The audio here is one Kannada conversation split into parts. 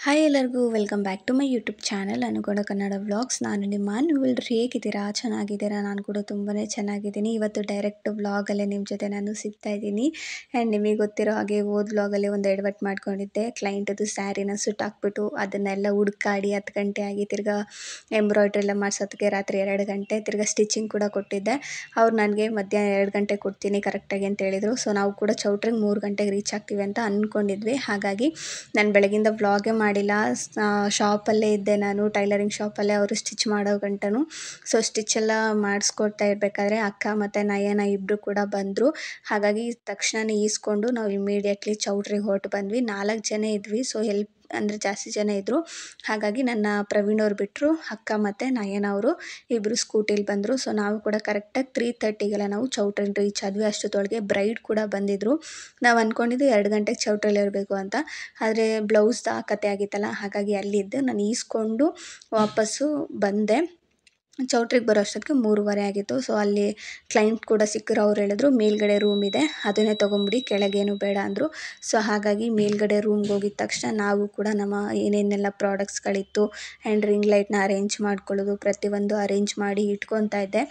ಹಾಯ್ ಎಲ್ಲರಿಗೂ welcome back to my YouTube channel Anuguna Kannada vlogs. ನಾನು ನಿಮ್ಮ ನೀವೆಲ್ಲರೂ ಹೇಗಿದ್ದೀರಾ? ಚೆನ್ನಾಗಿದ್ದೀರಾ? ನಾನು ಕೂಡ ತುಂಬಾ ಚೆನ್ನಾಗಿದ್ದೀನಿ. ಇವತ್ತು ಡೈರೆಕ್ಟ್ ವ್ಲಾಗಲ್ಲೇ ನಿಮ್ಮ ಜೊತೆ ನಾನು ಸಿಗ್ತಾ ಇದ್ದೀನಿ. ಆ್ಯಂಡ್ ನಿಮಗೆ ಗೊತ್ತಿರೋ ಹಾಗೆ ಹೋದ ವ್ಲಾಗಲ್ಲಿ ಒಂದು ಎಡವಟ್ಟು ಮಾಡ್ಕೊಂಡಿದ್ದೆ. ಕ್ಲೈಂಟದು ಸ್ಯಾರಿನ ಸುಟ್ಟಾಕ್ಬಿಟ್ಟು ಅದನ್ನೆಲ್ಲ ಹುಡುಕಾಡಿ 10 ಗಂಟೆ ಆಗಿ ತಿರ್ಗಾ ಎಂಬ್ರಾಯ್ಡ್ರಿ ಎಲ್ಲ ಮಾಡಿಸೋದಕ್ಕೆ ರಾತ್ರಿ 2 ಗಂಟೆ, ತಿರ್ಗಾ ಸ್ಟಿಚಿಂಗ್ ಕೂಡ ಕೊಟ್ಟಿದ್ದೆ. ಅವ್ರು ನನಗೆ ಮಧ್ಯಾಹ್ನ 2 ಗಂಟೆಗೆ ಕೊಡ್ತೀನಿ ಕರೆಕ್ಟಾಗಿ ಅಂತ ಹೇಳಿದರು. ಸೊ ನಾವು ಕೂಡ ಚೌಟ್ರಿಗೆ 3 ಗಂಟೆಗೆ ರೀಚ್ ಆಗ್ತೀವಿ ಅಂತ ಅಂದ್ಕೊಂಡಿದ್ವಿ. ಹಾಗಾಗಿ ನಾನು ಬೆಳಗಿಂದ ವ್ಲಾಗೇ ಮಾಡಿಲ್ಲ. ಶಾಪಲ್ಲೇ ಇದ್ದೆ, ನಾನು ಟೈಲರಿಂಗ್ ಶಾಪಲ್ಲೇ. ಅವರು ಸ್ಟಿಚ್ ಮಾಡೋ ಗಂಟನು. ಸೊ ಸ್ಟಿಚ್ಚೆಲ್ಲ ಮಾಡಿಸ್ಕೊಡ್ತಾ ಇರಬೇಕಾದ್ರೆ ಅಕ್ಕ ಮತ್ತು ನಯನ ಇಬ್ಬರು ಕೂಡ ಬಂದರು. ಹಾಗಾಗಿ ತಕ್ಷಣವೇ ಈಸ್ಕೊಂಡು ನಾವು ಇಮಿಡಿಯೇಟ್ಲಿ ಚೌಟ್ರಿಗೆ ಹೊರಟು ಬಂದ್ವಿ. 4 ಜನ ಇದ್ವಿ. ಸೊ ಹೆಲ್ಪ್ ಅಂದರೆ ಜಾಸ್ತಿ ಜನ ಇದ್ದರು. ಹಾಗಾಗಿ ನನ್ನ ಪ್ರವೀಣ್ ಅವ್ರು ಬಿಟ್ಟರು, ಅಕ್ಕ ಮತ್ತು ನಯನ ಅವರು ಇಬ್ಬರು ಸ್ಕೂಟಿಲಿ ಬಂದರು. ಸೊ ನಾವು ಕೂಡ ಕರೆಕ್ಟಾಗಿ 3:30ಗೆಲ್ಲ ನಾವು ಚೌಟ್ರಿಗೆ ರೀಚ್ ಆದ್ವಿ. ಅಷ್ಟೊತ್ತೊಳಗೆ ಬ್ರೈಡ್ ಕೂಡ ಬಂದಿದ್ದರು. ನಾವು ಅಂದ್ಕೊಂಡಿದ್ದು 2 ಗಂಟೆಗೆ ಚೌಟ್ರಲ್ಲಿ ಇರಬೇಕು ಅಂತ. ಆದರೆ ಬ್ಲೌಸ್ದು ಆ ಕತೆ ಆಗಿತ್ತಲ್ಲ, ಹಾಗಾಗಿ ಅಲ್ಲಿದ್ದೆ. ನಾನು ಈಸ್ಕೊಂಡು ವಾಪಸ್ಸು ಬಂದೆ. ಚೌಟ್ರಿಗೆ ಬರೋ ಅಷ್ಟೊತ್ತಿಗೆ 3:30 ಆಗಿತ್ತು. ಸೊ ಅಲ್ಲಿ ಕ್ಲೈಂಟ್ ಕೂಡ ಸಿಕ್ಕರು. ಅವ್ರು ಹೇಳಿದ್ರು ಮೇಲ್ಗಡೆ ರೂಮ್ ಇದೆ, ಅದನ್ನೇ ತೊಗೊಂಬಿಡಿ, ಕೆಳಗೇನು ಬೇಡ ಅಂದರು. ಸೊ ಹಾಗಾಗಿ ಮೇಲ್ಗಡೆ ರೂಮ್ಗೆ ಹೋಗಿದ ತಕ್ಷಣ ನಾವು ಕೂಡ ನಮ್ಮ ಏನೇನೆಲ್ಲ ಪ್ರಾಡಕ್ಟ್ಸ್ಗಳಿತ್ತು ಆ್ಯಂಡ್ ರಿಂಗ್ ಲೈಟ್ನ ಅರೇಂಜ್ ಮಾಡ್ಕೊಳ್ಳೋದು ಪ್ರತಿಯೊಂದು ಅರೇಂಜ್ ಮಾಡಿ ಇಟ್ಕೊತಾ ಇದ್ದೆ.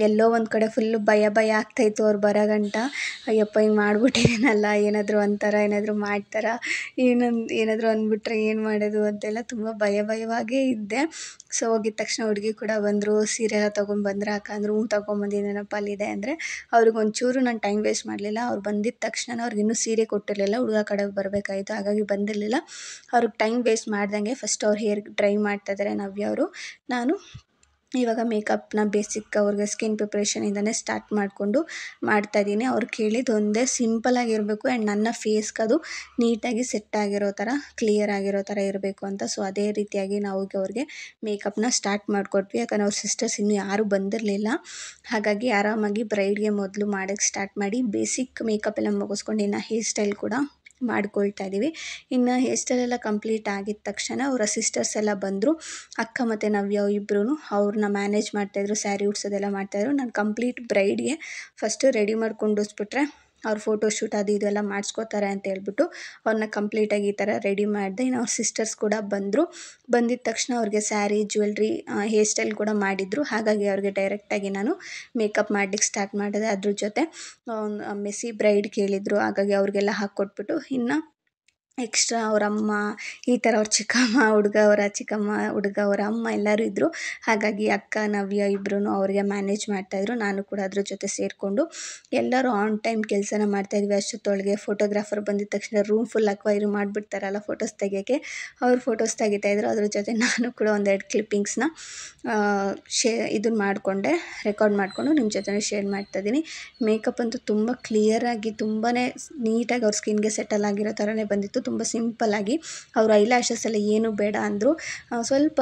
ಎಲ್ಲೋ ಒಂದು ಕಡೆ ಫುಲ್ಲು ಭಯ ಆಗ್ತಾಯಿತ್ತು ಅವ್ರು ಬರೋ ಗಂಟ. ಅಯ್ಯಪ್ಪ ಹಿಂಗೆ ಮಾಡ್ಬಿಟ್ಟಿದ್ದೀನಲ್ಲ, ಏನಾದರೂ ಅಂತಾರ, ಏನಾದರೂ ಮಾಡ್ತಾರ, ಏನಾದರೂ ಅಂದ್ಬಿಟ್ರೆ ಏನು ಮಾಡೋದು ಅಂತೆಲ್ಲ ತುಂಬ ಭಯವಾಗೇ ಇದ್ದೆ. ಸೊ ಹೋಗಿದ ತಕ್ಷಣ ಹುಡುಗಿ ಕೂಡ ಬಂದರು. ಸೀರೆ ಎಲ್ಲ ತೊಗೊಂಡ್ಬಂದ್ರೆ ಅಕ್ಕ ಅಂದರು, ತೊಗೊಂಬಂದಿದ್ದೀನಪ್ಪ ಅಲ್ಲಿದೆ ಅಂದರೆ. ಅವ್ರಿಗೆ ಒಂಚೂರು ನಾನು ಟೈಮ್ ವೇಸ್ಟ್ ಮಾಡಲಿಲ್ಲ. ಅವ್ರು ಬಂದಿದ್ದ ತಕ್ಷಣ ಅವ್ರಿಗೆ ಇನ್ನೂ ಸೀರೆ ಕೊಟ್ಟಿರಲಿಲ್ಲ, ಹುಡುಗ ಕಡೆಗೆ ಬರಬೇಕಾಯಿತು. ಹಾಗಾಗಿ ಬಂದಿರಲಿಲ್ಲ. ಅವ್ರಿಗೆ ಟೈಮ್ ವೇಸ್ಟ್ ಮಾಡ್ದಂಗೆ ಫಸ್ಟ್ ಅವ್ರು ಹೇರ್ ಡ್ರೈ ಮಾಡ್ತಾಯಿದ್ದಾರೆ ನವ್ಯ ಅವರು. ನಾನು ಇವಾಗ ಮೇಕಪ್ನ ಬೇಸಿಕ್ ಅವ್ರಿಗೆ ಸ್ಕಿನ್ ಪ್ರಿಪ್ರೇಷನಿಂದನೇ ಸ್ಟಾರ್ಟ್ ಮಾಡಿಕೊಂಡು ಮಾಡ್ತಾಯಿದ್ದೀನಿ. ಅವ್ರು ಕೇಳಿದ್ದು ಒಂದೇ, ಸಿಂಪಲಾಗಿರಬೇಕು ಆ್ಯಂಡ್ ನನ್ನ ಫೇಸ್ಗೆ ಅದು ನೀಟಾಗಿ ಸೆಟ್ ಆಗಿರೋ ಥರ, ಕ್ಲಿಯರ್ ಆಗಿರೋ ಥರ ಇರಬೇಕು ಅಂತ. ಸೊ ಅದೇ ರೀತಿಯಾಗಿ ನಾವು ಅವ್ರಿಗೆ ಮೇಕಪ್ನ ಸ್ಟಾರ್ಟ್ ಮಾಡಿಕೊಟ್ವಿ. ಯಾಕಂದರೆ ಅವ್ರ ಸಿಸ್ಟರ್ಸ್ ಇನ್ನೂ ಯಾರೂ ಬಂದಿರಲಿಲ್ಲ. ಹಾಗಾಗಿ ಆರಾಮಾಗಿ ಬ್ರೈಡ್ಗೆ ಮೊದಲು ಮಾಡೋಕ್ಕೆ ಸ್ಟಾರ್ಟ್ ಮಾಡಿ ಬೇಸಿಕ್ ಮೇಕಪ್ ಎಲ್ಲ ಮುಗಿಸ್ಕೊಂಡು ಇನ್ನು ಹೇರ್ ಸ್ಟೈಲ್ ಕೂಡ ಮಾಡ್ಕೊಳ್ತಾ ಇದ್ದೀವಿ. ಇನ್ನು ಹೇರ್ ಸ್ಟೈಲ್ ಎಲ್ಲ ಕಂಪ್ಲೀಟ್ ಆಗಿದ ತಕ್ಷಣ ಅವರ ಸಿಸ್ಟರ್ಸ್ ಎಲ್ಲ ಬಂದರು. ಅಕ್ಕ ಮತ್ತು ನವ್ಯ ಇಬ್ಬರೂ ಅವ್ರನ್ನ ಮ್ಯಾನೇಜ್ ಮಾಡ್ತಾಯಿದ್ರು, ಸ್ಯಾರಿ ಉಡ್ಸೋದೆಲ್ಲ ಮಾಡ್ತಾಯಿದ್ರು. ನಾನು ಕಂಪ್ಲೀಟ್ ಬ್ರೈಡ್ಗೆ ಫಸ್ಟು ರೆಡಿ ಮಾಡ್ಕೊಂಡಿಸ್ಬಿಟ್ರೆ ಅವ್ರು ಫೋಟೋಶೂಟ್ ಅದು ಇದೆಲ್ಲ ಮಾಡಿಸ್ಕೋತಾರೆ ಅಂತ ಹೇಳ್ಬಿಟ್ಟು ಅವ್ರನ್ನ ಕಂಪ್ಲೀಟಾಗಿ ಈ ಥರ ರೆಡಿ ಮಾಡಿದೆ. ಇನ್ನು ಅವ್ರ ಸಿಸ್ಟರ್ಸ್ ಕೂಡ ಬಂದರು. ಬಂದಿದ್ದ ತಕ್ಷಣ ಅವ್ರಿಗೆ ಸ್ಯಾರಿ, ಜ್ಯುವೆಲ್ರಿ, ಹೇರ್ ಸ್ಟೈಲ್ ಕೂಡ ಮಾಡಿದರು. ಹಾಗಾಗಿ ಅವ್ರಿಗೆ ಡೈರೆಕ್ಟಾಗಿ ನಾನು ಮೇಕಪ್ ಮಾಡ್ಲಿಕ್ಕೆ ಸ್ಟಾರ್ಟ್ ಮಾಡಿದೆ. ಅದ್ರ ಜೊತೆ ಮೆಸ್ಸಿ ಬ್ರೈಡ್ ಕೇಳಿದರು, ಹಾಗಾಗಿ ಅವ್ರಿಗೆಲ್ಲ ಹಾಕ್ಕೊಟ್ಬಿಟ್ಟು ಇನ್ನು ಎಕ್ಸ್ಟ್ರಾ ಅವ್ರ ಅಮ್ಮ, ಈ ಥರ ಅವ್ರ ಚಿಕ್ಕಮ್ಮ, ಹುಡುಗ ಅವರ ಅಮ್ಮ ಎಲ್ಲರೂ ಇದ್ದರು. ಹಾಗಾಗಿ ಅಕ್ಕ ನವ್ಯ ಇಬ್ಬರೂ ಅವ್ರಿಗೆ ಮ್ಯಾನೇಜ್ ಮಾಡ್ತಾಯಿದ್ರು. ನಾನು ಕೂಡ ಅದ್ರ ಜೊತೆ ಸೇರಿಕೊಂಡು ಎಲ್ಲರೂ ಆನ್ ಟೈಮ್ ಕೆಲಸನ ಮಾಡ್ತಾಯಿದ್ವಿ. ಅಷ್ಟೊತ್ತೊಳಗೆ ಫೋಟೋಗ್ರಾಫರ್ ಬಂದಿದ್ದ ತಕ್ಷಣ ರೂಮ್ ಫುಲ್ ಅಕ್ವೈರಿ ಮಾಡಿಬಿಡ್ತಾರಲ್ಲ ಫೋಟೋಸ್ ತೆಗಿಯೋಕ್ಕೆ, ಅವ್ರು ಫೋಟೋಸ್ ತೆಗಿತಾಯಿದ್ರು. ಅದ್ರ ಜೊತೆ ನಾನು ಕೂಡ ಒಂದೆರಡು ಕ್ಲಿಪ್ಪಿಂಗ್ಸ್ನ ಮಾಡಿಕೊಂಡೆ, ರೆಕಾರ್ಡ್ ಮಾಡಿಕೊಂಡು ನಿಮ್ಮ ಜೊತೆ ಶೇರ್ ಮಾಡ್ತಾಯಿದ್ದೀನಿ. ಮೇಕಪ್ ಅಂತೂ ತುಂಬ ಕ್ಲಿಯರಾಗಿ, ತುಂಬಾ ನೀಟಾಗಿ ಅವ್ರ ಸ್ಕಿನ್ಗೆ ಸೆಟಲ್ ಆಗಿರೋ ಥರನೇ ಬಂದಿತ್ತು. ತುಂಬ ಸಿಂಪಲ್ಲಾಗಿ. ಅವರು ಐಲ್ಯಾಶಸ್ ಎಲ್ಲ ಏನೂ ಬೇಡ ಅಂದರು. ಸ್ವಲ್ಪ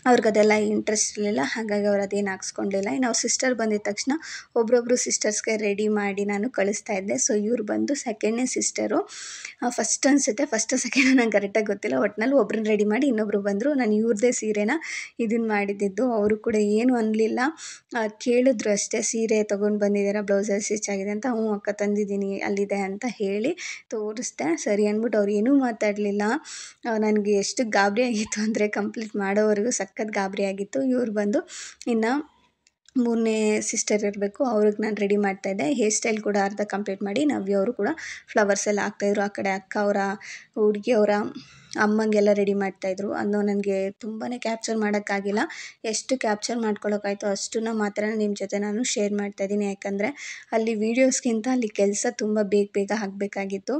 ಅವ್ರಿಗದೆಲ್ಲ ಇಂಟ್ರೆಸ್ಟ್ ಇರಲಿಲ್ಲ, ಹಾಗಾಗಿ ಅವ್ರು ಅದೇನು ಹಾಕ್ಸ್ಕೊಂಡಿಲ್ಲ. ಇನ್ನು ಅವ್ರ ಸಿಸ್ಟರ್ ಬಂದಿದ್ದ ತಕ್ಷಣ ಒಬ್ಬೊಬ್ಬರು ಸಿಸ್ಟರ್ಸ್ಗೆ ರೆಡಿ ಮಾಡಿ ನಾನು ಕಳಿಸ್ತಾ ಇದ್ದೆ. ಸೊ ಇವ್ರು ಬಂದು ಸೆಕೆಂಡ್ನೇ ಸಿಸ್ಟರು. ಫಸ್ಟ್ ಅನಿಸುತ್ತೆ, ಫಸ್ಟು ಸೆಕೆಂಡು ನಂಗೆ ಕರೆಕ್ಟಾಗಿ ಗೊತ್ತಿಲ್ಲ. ಒಟ್ಟಿನಲ್ಲಿ ಒಬ್ರನ್ನ ರೆಡಿ ಮಾಡಿ ಇನ್ನೊಬ್ಬರು ಬಂದರು. ನಾನು ಇವ್ರದ್ದೇ ಸೀರೆನ ಮಾಡಿದ್ದಿದ್ದು. ಅವರು ಕೂಡ ಏನೂ ಅನ್ನಲಿಲ್ಲ, ಕೇಳಿದ್ರು ಅಷ್ಟೇ, ಸೀರೆ ತೊಗೊಂಡು ಬಂದಿದ್ದೀರಾ, ಬ್ಲೌಸಲ್ಲಿ ಸ್ಟಿಚ್ ಆಗಿದೆ ಅಂತ. ಹ್ಞೂ ಅಕ್ಕ ತಂದಿದ್ದೀನಿ, ಅಲ್ಲಿದೆ ಅಂತ ಹೇಳಿ ತೋರಿಸ್ದೆ. ಸರಿ ಅಂದ್ಬಿಟ್ಟು ಅವ್ರು ಏನೂ ಮಾತಾಡಲಿಲ್ಲ. ನನಗೆ ಎಷ್ಟು ಗಾಬರಿ ಆಗಿತ್ತು ಅಂದರೆ ಕಂಪ್ಲೀಟ್ ಮಾಡೋವರೆಗೂ ಸಖತ್ ಗಾಬರಿ ಆಗಿತ್ತು. ಇವ್ರು ಬಂದು ಇನ್ನು 3ನೇ ಸಿಸ್ಟರ್ ಇರಬೇಕು, ಅವ್ರಿಗೆ ನಾನು ರೆಡಿ ಮಾಡ್ತಾಯಿದ್ದೆ. ಹೇರ್ ಸ್ಟೈಲ್ ಕೂಡ ಅರ್ಧ ಕಂಪ್ಲೀಟ್ ಮಾಡಿ ನವ್ಯ ಅವರು ಕೂಡ ಫ್ಲವರ್ಸ್ ಎಲ್ಲ ಹಾಕ್ತಾಯಿದ್ರು. ಆ ಕಡೆ ಅಕ್ಕ ಅವರ ಹುಡುಗಿಯವರ ಅಮ್ಮಂಗೆಲ್ಲ ರೆಡಿ ಮಾಡ್ತಾಯಿದ್ರು. ಅದು ನನಗೆ ತುಂಬಾ ಕ್ಯಾಪ್ಚರ್ ಮಾಡೋಕ್ಕಾಗಿಲ್ಲ. ಎಷ್ಟು ಕ್ಯಾಪ್ಚರ್ ಮಾಡ್ಕೊಳ್ಳೋಕ್ಕಾಯ್ತು ಅಷ್ಟನ್ನು ಮಾತ್ರ ನಿಮ್ಮ ಜೊತೆ ನಾನು ಶೇರ್ ಮಾಡ್ತಾಯಿದ್ದೀನಿ. ಯಾಕಂದರೆ ಅಲ್ಲಿ ವೀಡಿಯೋಸ್ಗಿಂತ ಅಲ್ಲಿ ಕೆಲಸ ತುಂಬ ಬೇಗ ಆಗಬೇಕಾಗಿತ್ತು.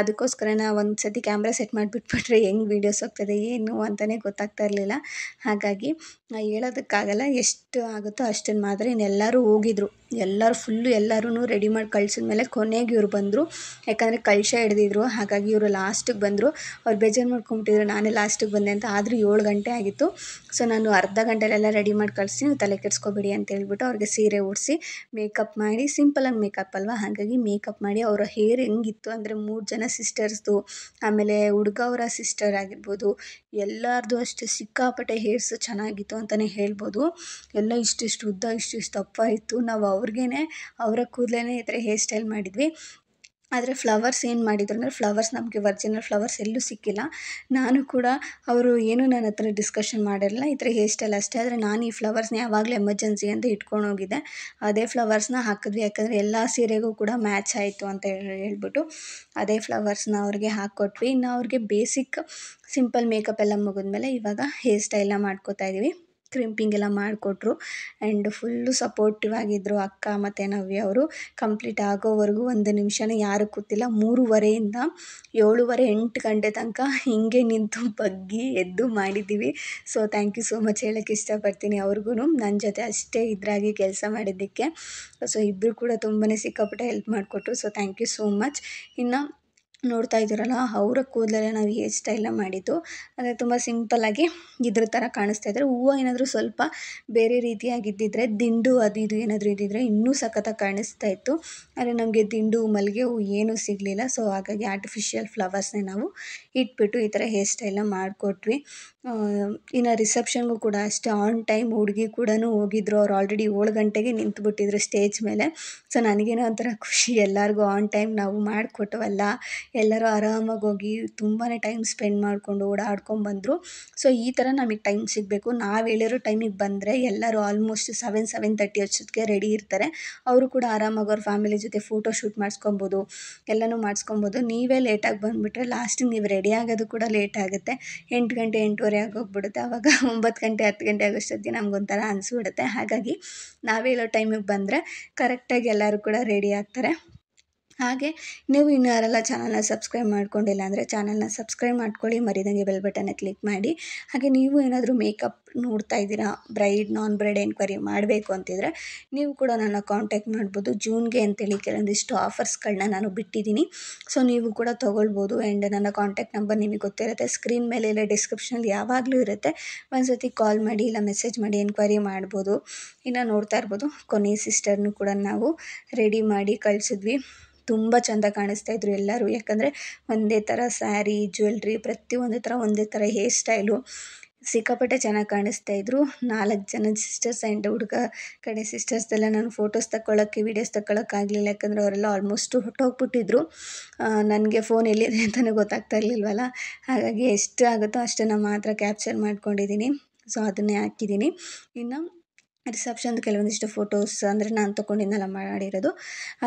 ಅದಕ್ಕೋಸ್ಕರ ಒಂದು ಸತಿ ಕ್ಯಾಮ್ರಾ ಸೆಟ್ ಮಾಡಿಬಿಟ್ಬಿಟ್ರೆ ಹೆಂಗೆ ವೀಡಿಯೋಸ್ ಹೋಗ್ತದೆ ಏನು ಅಂತಲೇ ಗೊತ್ತಾಗ್ತಾ ಇರಲಿಲ್ಲ. ಹಾಗಾಗಿ ಹೇಳೋದಕ್ಕಾಗಲ್ಲ, ಎಷ್ಟು ಆಗುತ್ತೋ ಅಷ್ಟನ್ನು ಮಾತ್ರ. ಇನ್ನೆಲ್ಲರೂ ಹೋಗಿದ್ರು, ಎಲ್ಲರೂ ರೆಡಿ ಮಾಡಿ ಕಳಿಸಿದ್ಮೇಲೆ ಕೊನೆಗೆ ಇವ್ರು ಬಂದರು. ಯಾಕಂದರೆ ಕಳಶ ಹಿಡ್ದಿದ್ರು, ಹಾಗಾಗಿ ಇವರು ಲಾಸ್ಟಿಗೆ ಬಂದರು. ಅವ್ರು ಬೇಜಾರು ಮಾಡ್ಕೊಂಬಿಟ್ಟಿದ್ರು ನಾನೇ ಲಾಸ್ಟಿಗೆ ಬಂದೆ ಅಂತ. ಆದರೂ 7 ಗಂಟೆ ಆಗಿತ್ತು. ಸೊ ನಾನು ಅರ್ಧ ಗಂಟೆಲೆಲ್ಲ ರೆಡಿ ಮಾಡಿ ಕಳಿಸ್ತೀನಿ, ತಲೆ ಕೆಡಿಸ್ಕೋಬೇಡಿ ಅಂತ ಹೇಳ್ಬಿಟ್ಟು ಅವ್ರಿಗೆ ಸೀರೆ ಉಡಿಸಿ ಮೇಕಪ್ ಮಾಡಿ, ಸಿಂಪಲಾಗಿ ಮೇಕಪ್ ಅಲ್ವಾ, ಹಾಗಾಗಿ ಮೇಕಪ್ ಮಾಡಿ. ಅವರ ಹೇರ್ ಹೆಂಗಿತ್ತು ಅಂದರೆ 3 ಜನ ಸಿಸ್ಟರ್ಸ್ದು, ಆಮೇಲೆ ಹುಡುಗ ಅವರ ಸಿಸ್ಟರ್ ಆಗಿರ್ಬೋದು, ಎಲ್ಲರದು ಅಷ್ಟೇ ಸಿಕ್ಕಾಪಟ್ಟೆ ಹೇರ್ಸ್ ಚೆನ್ನಾಗಿತ್ತು ಅಂತಲೇ ಹೇಳ್ಬೋದು. ಎಲ್ಲ ಇಷ್ಟಿಷ್ಟು ಉದ್ದ, ಇಷ್ಟಿಷ್ಟು ದಪ್ಪ ಇತ್ತು. ನಾವು ಅವರ ಕೂದಲೇ ಈ ಥರ ಹೇರ್ ಸ್ಟೈಲ್ ಮಾಡಿದ್ವಿ. ಆದರೆ ಫ್ಲವರ್ಸ್ ಏನು ಮಾಡಿದ್ರು ಅಂದರೆ ಫ್ಲವರ್ಸ್ ನಮಗೆ ಒರಿಜಿನಲ್ ಫ್ಲವರ್ಸ್ ಎಲ್ಲೂ ಸಿಕ್ಕಿಲ್ಲ. ನಾನು ಕೂಡ ಅವರು ಏನೂ ನನ್ನ ಹತ್ರ ಡಿಸ್ಕಷನ್ ಮಾಡಿರಲಿಲ್ಲ. ಈ ಥರ ಹೇರ್ ಸ್ಟೈಲ್ ಅಷ್ಟೇ. ಆದರೆ ನಾನು ಈ ಫ್ಲವರ್ಸ್ನ ಯಾವಾಗಲೂ ಎಮರ್ಜೆನ್ಸಿ ಅಂತ ಇಟ್ಕೊಂಡು ಹೋಗಿದ್ದೆ. ಅದೇ ಫ್ಲವರ್ಸ್ನ ಹಾಕಿದ್ವಿ, ಯಾಕಂದರೆ ಎಲ್ಲ ಸೀರೆಗೂ ಕೂಡ ಮ್ಯಾಚ್ ಆಯಿತು ಅಂತ ಹೇಳ್ಬಿಟ್ಟು ಅದೇ ಫ್ಲವರ್ಸ್ನ ಅವ್ರಿಗೆ ಹಾಕ್ಕೊಟ್ವಿ. ಇನ್ನು ಅವ್ರಿಗೆ ಬೇಸಿಕ್ ಸಿಂಪಲ್ ಮೇಕಪ್ ಎಲ್ಲ ಮುಗಿದ್ಮೇಲೆ ಇವಾಗ ಹೇರ್ ಸ್ಟೈಲ್ನ ಮಾಡ್ಕೋತಾ ಇದ್ದೀವಿ. ಕ್ರಿಂಪಿಂಗ್ ಎಲ್ಲ ಮಾಡಿಕೊಟ್ರು ಆ್ಯಂಡ್ ಫುಲ್ಲು ಸಪೋರ್ಟಿವ್ ಆಗಿದ್ದರು ಅಕ್ಕ ಮತ್ತು ನವ್ಯ ಅವರು. ಕಂಪ್ಲೀಟ್ ಆಗೋವರೆಗೂ ಒಂದು ನಿಮಿಷನೂ ಯಾರೂ ಕೂತಿಲ್ಲ. 3:30ಯಿಂದ 7:30 8 ಗಂಟೆ ತನಕ ಹಿಂಗೆ ನಿಂತು ಬಗ್ಗಿ ಎದ್ದು ಮಾಡಿದ್ದೀವಿ. So thank you so much ಹೇಳೋಕ್ಕೆ ಇಷ್ಟಪಡ್ತೀನಿ ಅವ್ರಿಗೂ ನನ್ನ ಜೊತೆ ಅಷ್ಟೇ ಇದ್ರಾಗಿ ಕೆಲಸ ಮಾಡಿದ್ದಕ್ಕೆ. ಸೊ ಇಬ್ಬರು ಕೂಡ ತುಂಬಾ ಸಿಕ್ಕಾಪಟ್ಟೆ ಹೆಲ್ಪ್ ಮಾಡಿಕೊಟ್ರು. So thank you so much. ಇನ್ನು ನೋಡ್ತಾ ಇದ್ದೀರಲ್ಲ, ಅವರ ಕೂದಲಲ್ಲೇ ನಾವು ಹೇರ್ ಸ್ಟೈಲ್ನ ಮಾಡಿದ್ದು. ಅಂದರೆ ತುಂಬ ಸಿಂಪಲ್ಲಾಗಿ ಇದ್ರ ಥರ ಕಾಣಿಸ್ತಾ ಇದ್ದಾರೆ. ಹೂವು ಏನಾದರೂ ಸ್ವಲ್ಪ ಬೇರೆ ರೀತಿಯಾಗಿದ್ದಿದ್ರೆ, ದಿಂಡು ಅದು ಇದು ಏನಾದರೂ ಇದ್ದಿದ್ರೆ ಇನ್ನೂ ಸಖತ್ತಾಗಿ ಕಾಣಿಸ್ತಾ ಇತ್ತು. ಆದರೆ ನಮಗೆ ದಿಂಡು ಮಲ್ಲಿಗೆ ಹೂವು ಏನೂ ಸಿಗಲಿಲ್ಲ. ಸೊ ಹಾಗಾಗಿ ಆರ್ಟಿಫಿಷಿಯಲ್ ಫ್ಲವರ್ಸ್ನೇ ನಾವು ಇಟ್ಬಿಟ್ಟು ಈ ಥರ ಹೇರ್ ಸ್ಟೈಲ್ನ ಮಾಡಿಕೊಟ್ವಿ. ಇನ್ನು ರಿಸೆಪ್ಷನ್ಗೂ ಕೂಡ ಅಷ್ಟೇ ಆನ್ ಟೈಮ್ ಹುಡುಗಿ ಕೂಡ ಹೋಗಿದ್ರು. ಅವ್ರು ಆಲ್ರೆಡಿ 7 ಗಂಟೆಗೆ ನಿಂತುಬಿಟ್ಟಿದ್ರು ಸ್ಟೇಜ್ ಮೇಲೆ. ಸೊ ನನಗೇನೋ ಒಂಥರ ಖುಷಿ, ಎಲ್ಲರಿಗೂ ಆನ್ ಟೈಮ್ ನಾವು ಮಾಡಿಕೊಟ್ಟವಲ್ಲ, ಎಲ್ಲರೂ ಆರಾಮಾಗಿ ಹೋಗಿ ತುಂಬಾ ಟೈಮ್ ಸ್ಪೆಂಡ್ ಮಾಡಿಕೊಂಡು ಓಡಾಡ್ಕೊಂಡ್ಬಂದರು. ಸೊ ಈ ಥರ ನಮಗೆ ಟೈಮ್ ಸಿಗಬೇಕು. ನಾವು ಹೇಳಿರೋ ಟೈಮಿಗೆ ಬಂದರೆ ಎಲ್ಲರೂ ಆಲ್ಮೋಸ್ಟ್ 7:30 ಅಷ್ಟೊತ್ತಿಗೆ ರೆಡಿ ಇರ್ತಾರೆ. ಅವರು ಕೂಡ ಆರಾಮಾಗಿ ಅವ್ರ ಫ್ಯಾಮಿಲಿ ಜೊತೆ ಫೋಟೋ ಶೂಟ್ ಮಾಡಿಸ್ಕೊಬೋದು, ಎಲ್ಲನೂ ಮಾಡಿಸ್ಕೊಬೋದು. ನೀವೇ ಲೇಟಾಗಿ ಬಂದುಬಿಟ್ರೆ ಲಾಸ್ಟಿಗೆ ನೀವು ರೆಡಿ ಆಗೋದು ಕೂಡ ಲೇಟ್ ಆಗುತ್ತೆ. 8 ಗಂಟೆ 8:30 ಆಗೋಗ್ಬಿಡುತ್ತೆ. ಆವಾಗ 9 ಗಂಟೆ 10 ಗಂಟೆ ಆಗೋಷ್ಟೊತ್ತಿಗೆ ನಮಗೊಂಥರ ಅನಿಸ್ಬಿಡುತ್ತೆ. ಹಾಗಾಗಿ ನಾವು ಹೇಳೋ ಟೈಮಿಗೆ ಬಂದರೆ ಕರೆಕ್ಟಾಗಿ ಎಲ್ಲರೂ ಕೂಡ ರೆಡಿ ಆಗ್ತಾರೆ. ಹಾಗೆ ನೀವು ಇನ್ನೂ ಯಾರೆಲ್ಲ ಚಾನಲ್ನ ಸಬ್ಸ್ಕ್ರೈಬ್ ಮಾಡ್ಕೊಂಡಿಲ್ಲ ಅಂದರೆ ಚಾನಲ್ನ ಸಬ್ಸ್ಕ್ರೈಬ್ ಮಾಡ್ಕೊಳ್ಳಿ, ಮರಿದಂಗೆ ಬೆಲ್ ಬಟನ್ನ ಕ್ಲಿಕ್ ಮಾಡಿ. ಹಾಗೆ ನೀವು ಏನಾದರೂ ಮೇಕಪ್ ನೋಡ್ತಾ ಇದ್ದೀರಾ, ಬ್ರೈಡ್ ನಾನ್ ಬ್ರೈಡ್ ಎನ್ಕ್ವೈರಿ ಮಾಡಬೇಕು ಅಂತಿದ್ರೆ ನೀವು ಕೂಡ ನನ್ನ ಕಾಂಟ್ಯಾಕ್ಟ್ ಮಾಡ್ಬೋದು. ಜೂನ್ಗೆ ಅಂತೇಳಿ ಕೆಲವೊಂದಿಷ್ಟು ಆಫರ್ಸ್ಗಳನ್ನ ನಾನು ಬಿಟ್ಟಿದ್ದೀನಿ. ಸೊ ನೀವು ಕೂಡ ತೊಗೊಳ್ಬೋದು. ಆ್ಯಂಡ್ ನನ್ನ ಕಾಂಟ್ಯಾಕ್ಟ್ ನಂಬರ್ ನಿಮಗೆ ಗೊತ್ತಿರುತ್ತೆ, ಸ್ಕ್ರೀನ್ ಮೇಲೆ ಇಲ್ಲ ಡಿಸ್ಕ್ರಿಪ್ಷನಲ್ಲಿ ಯಾವಾಗಲೂ ಇರುತ್ತೆ. ಒಂದು ಸತಿ ಕಾಲ್ ಮಾಡಿ ಇಲ್ಲ ಮೆಸೇಜ್ ಮಾಡಿ ಎನ್ಕ್ವೈರಿ ಮಾಡ್ಬೋದು. ಇನ್ನು ನೋಡ್ತಾ ಇರ್ಬೋದು, ಕೊನೆ ಸಿಸ್ಟರ್ನು ಕೂಡ ನಾವು ರೆಡಿ ಮಾಡಿ ಕಳಿಸಿದ್ವಿ. ತುಂಬ ಚೆಂದ ಕಾಣಿಸ್ತಾಯಿದ್ರು ಎಲ್ಲರೂ. ಯಾಕಂದರೆ ಒಂದೇ ಥರ ಸ್ಯಾರಿ, ಜ್ಯುವೆಲ್ರಿ, ಪ್ರತಿಯೊಂದು ಥರ ಒಂದೇ ಥರ ಹೇರ್ ಸ್ಟೈಲು, ಸಿಕ್ಕಾಪಟ್ಟೆ ಚೆನ್ನಾಗಿ ಕಾಣಿಸ್ತಾಯಿದ್ರು. 4 ಜನ ಸಿಸ್ಟರ್ಸ್ ಆ್ಯಂಡ್ ಹುಡುಗ ಕಡೆ ಸಿಸ್ಟರ್ಸ್ದೆಲ್ಲ ನಾನು ಫೋಟೋಸ್ ತಗೊಳ್ಳೋಕ್ಕೆ ವೀಡಿಯೋಸ್ ತಗೊಳ್ಳೋಕ್ಕಾಗಲಿಲ್ಲ. ಯಾಕಂದರೆ ಅವರೆಲ್ಲ ಆಲ್ಮೋಸ್ಟು ಹೊರಟೋಗ್ಬಿಟ್ಟಿದ್ರು. ನನಗೆ ಫೋನ್ ಎಲ್ಲಿದೆ ಅಂತಲೇ ಗೊತ್ತಾಗ್ತಾ ಇರಲಿಲ್ವಲ್ಲ. ಹಾಗಾಗಿ ಎಷ್ಟು ಆಗುತ್ತೋ ಅಷ್ಟನ್ನು ಮಾತ್ರ ಕ್ಯಾಪ್ಚರ್ ಮಾಡ್ಕೊಂಡಿದ್ದೀನಿ. ಸೊ ಅದನ್ನೇ ಹಾಕಿದ್ದೀನಿ. ಇನ್ನು ರಿಸೆಪ್ಷನ್ದು ಕೆಲವೊಂದಿಷ್ಟು ಫೋಟೋಸ್ ಅಂದರೆ ನಾನು ತೊಗೊಂಡಿದ್ದೆಲ್ಲ ಮಾಡಿರೋದು,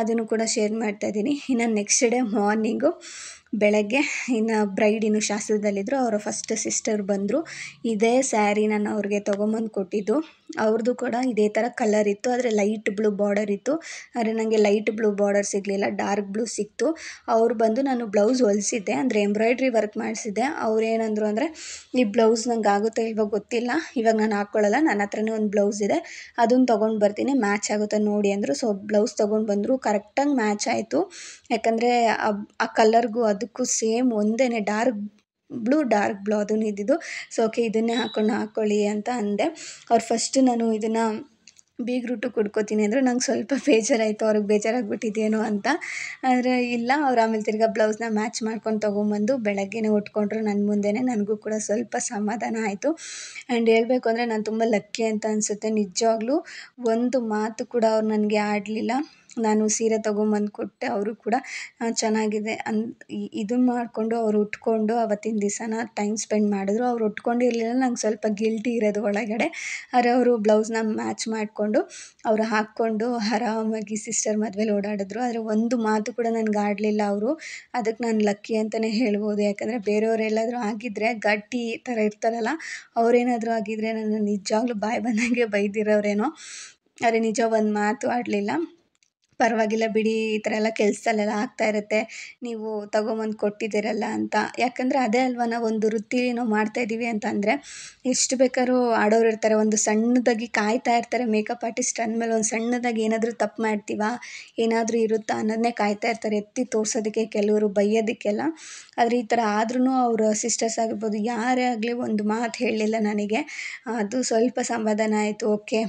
ಅದನ್ನು ಕೂಡ ಶೇರ್ ಮಾಡ್ತಾಯಿದ್ದೀನಿ. ಇನ್ನು ನೆಕ್ಸ್ಟ್ ಡೇ ಮಾರ್ನಿಂಗು ಬೆಳಗ್ಗೆ ಇನ್ನು ಬ್ರೈಡ್ ಇನ್ನು ಶಾಸ್ತ್ರದಲ್ಲಿದ್ದರು. ಅವರ ಫಸ್ಟ್ ಸಿಸ್ಟರ್ ಬಂದರು. ಇದೇ ಸ್ಯಾರಿ ನಾನು ಅವ್ರಿಗೆ ತೊಗೊಂಬಂದು ಕೊಟ್ಟಿದ್ದು. ಅವ್ರದ್ದು ಕೂಡ ಇದೇ ಥರ ಕಲರ್ ಇತ್ತು, ಆದರೆ ಲೈಟ್ ಬ್ಲೂ ಬಾರ್ಡರ್ ಇತ್ತು. ಆದರೆ ನನಗೆ ಲೈಟ್ ಬ್ಲೂ ಬಾರ್ಡರ್ ಸಿಗಲಿಲ್ಲ, ಡಾರ್ಕ್ ಬ್ಲೂ ಸಿಕ್ತು. ಅವ್ರು ಬಂದು ನಾನು ಬ್ಲೌಸ್ ಹೊಲಿಸಿದ್ದೆ, ಅಂದರೆ ಎಂಬ್ರಾಯ್ಡ್ರಿ ವರ್ಕ್ ಮಾಡಿಸಿದ್ದೆ. ಅವ್ರು ಏನಂದರು ಅಂದರೆ, ಈ ಬ್ಲೌಸ್ ನಂಗೆ ಆಗುತ್ತೋ ಇಲ್ವೋ ಗೊತ್ತಿಲ್ಲ, ಇವಾಗ ನಾನು ಹಾಕ್ಕೊಳ್ಳಲ್ಲ, ನನ್ನ ಹತ್ರನೇ ಒಂದು ಬ್ಲೌಸ್ ಇದೆ, ಅದನ್ನು ತೊಗೊಂಡು ಬರ್ತೀನಿ, ಮ್ಯಾಚ್ ಆಗುತ್ತಾ ನೋಡಿ ಅಂದರು. ಸೊ ಬ್ಲೌಸ್ ತೊಗೊಂಡು ಬಂದರು. ಕರೆಕ್ಟಾಗಿ ಮ್ಯಾಚ್ ಆಯಿತು. ಯಾಕಂದರೆ ಆ ಕಲರ್ಗೂ ಅದಕ್ಕೂ ಸೇಮ್ ಒಂದೇ, ಡಾರ್ಕ್ ಬ್ಲೂ ಅದನ್ನು ಇದ್ದಿದ್ದು. ಸೊ ಓಕೆ ಇದನ್ನೇ ಹಾಕ್ಕೊಳ್ಳಿ ಅಂತ ಅಂದೆ. ಅವ್ರು ಫಸ್ಟು ನಾನು ಇದನ್ನು ಬೀಗ್ರೂಟು ಕುಡ್ಕೋತೀನಿ ಅಂದರು. ನಂಗೆ ಸ್ವಲ್ಪ ಬೇಜಾರಾಯಿತು, ಅವ್ರಿಗೆ ಬೇಜಾರಾಗ್ಬಿಟ್ಟಿದ್ದೇನೋ ಅಂತ. ಆದರೆ ಇಲ್ಲ, ಅವ್ರು ಆಮೇಲೆ ತಿರ್ಗಾ ಬ್ಲೌಸ್ನ ಮ್ಯಾಚ್ ಮಾಡ್ಕೊಂಡು ತೊಗೊಂಬಂದು ಬೆಳಗ್ಗೆನೇ ಉಟ್ಕೊಂಡ್ರು ನನ್ನ ಮುಂದೆನೇ. ನನಗೂ ಕೂಡ ಸ್ವಲ್ಪ ಸಮಾಧಾನ ಆಯಿತು. ಆ್ಯಂಡ್ ಹೇಳಬೇಕು ಅಂದರೆ ನಾನು ತುಂಬ ಲಕ್ಕಿ ಅಂತ ಅನಿಸುತ್ತೆ. ನಿಜವಾಗ್ಲೂ ಒಂದು ಮಾತು ಕೂಡ ಅವ್ರು ನನಗೆ ಆಡಲಿಲ್ಲ. ನಾನು ಸೀರೆ ತೊಗೊಂಬಂದು ಕೊಟ್ಟೆ, ಅವರು ಕೂಡ ಚೆನ್ನಾಗಿದೆ ಇದನ್ನು ಮಾಡಿಕೊಂಡು ಅವ್ರು ಉಟ್ಕೊಂಡು ಅವತ್ತಿನ ದಿವಸನ ಟೈಮ್ ಸ್ಪೆಂಡ್ ಮಾಡಿದ್ರು. ಅವ್ರು ಉಟ್ಕೊಂಡಿರಲಿಲ್ಲ, ನಂಗೆ ಸ್ವಲ್ಪ ಗಿಲ್ಟಿ ಇರೋದು ಒಳಗಡೆ. ಆದರೆ ಅವರು ಬ್ಲೌಸ್ನ ಮ್ಯಾಚ್ ಮಾಡಿಕೊಂಡು ಅವರು ಹಾಕ್ಕೊಂಡು ಆರಾಮಾಗಿ ಸಿಸ್ಟರ್ ಮದುವೆಲಿ ಓಡಾಡಿದ್ರು. ಆದರೆ ಒಂದು ಮಾತು ಕೂಡ ನನಗೆ ಆಡಲಿಲ್ಲ ಅವರು. ಅದಕ್ಕೆ ನಾನು ಲಕ್ಕಿ ಅಂತಲೇ ಹೇಳ್ಬೋದು. ಯಾಕಂದರೆ ಬೇರೆಯವರೆಲ್ಲಾದರೂ ಆಗಿದ್ದರೆ ಗಟ್ಟಿ ಥರ ಇರ್ತಾರಲ್ಲ, ಅವರೇನಾದರೂ ಆಗಿದ್ದರೆ ನನ್ನ ನಿಜವಾಗ್ಲೂ ಬಾಯಿ ಬಂದಂಗೆ ಬೈದಿರೋರೇನೋ. ಆದರೆ ನಿಜ ಒಂದು ಮಾತು ಆಡಲಿಲ್ಲ. ಪರವಾಗಿಲ್ಲ ಬಿಡಿ, ಈ ಥರ ಎಲ್ಲ ಕೆಲಸದಲ್ಲೆಲ್ಲ ಆಗ್ತಾಯಿರುತ್ತೆ, ನೀವು ತೊಗೊಂಬಂದು ಕೊಟ್ಟಿದ್ದೀರಲ್ಲ ಅಂತ. ಯಾಕಂದರೆ ಅದೇ ಅಲ್ವಾ, ನಾವು ಒಂದು ವೃತ್ತಿಲಿ ನಾವು ಮಾಡ್ತಾಯಿದ್ದೀವಿ ಅಂತ ಅಂದರೆ ಎಷ್ಟು ಬೇಕಾದ್ರೂ ಆಡೋರು ಇರ್ತಾರೆ. ಒಂದು ಸಣ್ಣದಾಗಿ ಕಾಯ್ತಾ ಇರ್ತಾರೆ. ಮೇಕಪ್ ಆರ್ಟಿಸ್ಟ್ ಅಂದಮೇಲೆ ಒಂದು ಸಣ್ಣದಾಗಿ ಏನಾದರೂ ತಪ್ಪು ಮಾಡ್ತೀವಾ, ಏನಾದರೂ ಇರುತ್ತಾ ಅನ್ನೋದನ್ನೇ ಕಾಯ್ತಾ ಇರ್ತಾರೆ, ಎತ್ತಿ ತೋರಿಸೋದಕ್ಕೆ, ಕೆಲವರು ಬೈಯೋದಕ್ಕೆಲ್ಲ. ಆದರೆ ಈ ಥರ ಆದ್ರೂ ಅವರ ಸಿಸ್ಟರ್ಸ್ ಆಗಿರ್ಬೋದು, ಯಾರೇ ಆಗಲಿ ಒಂದು ಮಾತು ಹೇಳಲಿಲ್ಲ ನನಗೆ. ಅದು ಸ್ವಲ್ಪ ಸಮಾಧಾನ ಆಯಿತು. ಓಕೆ,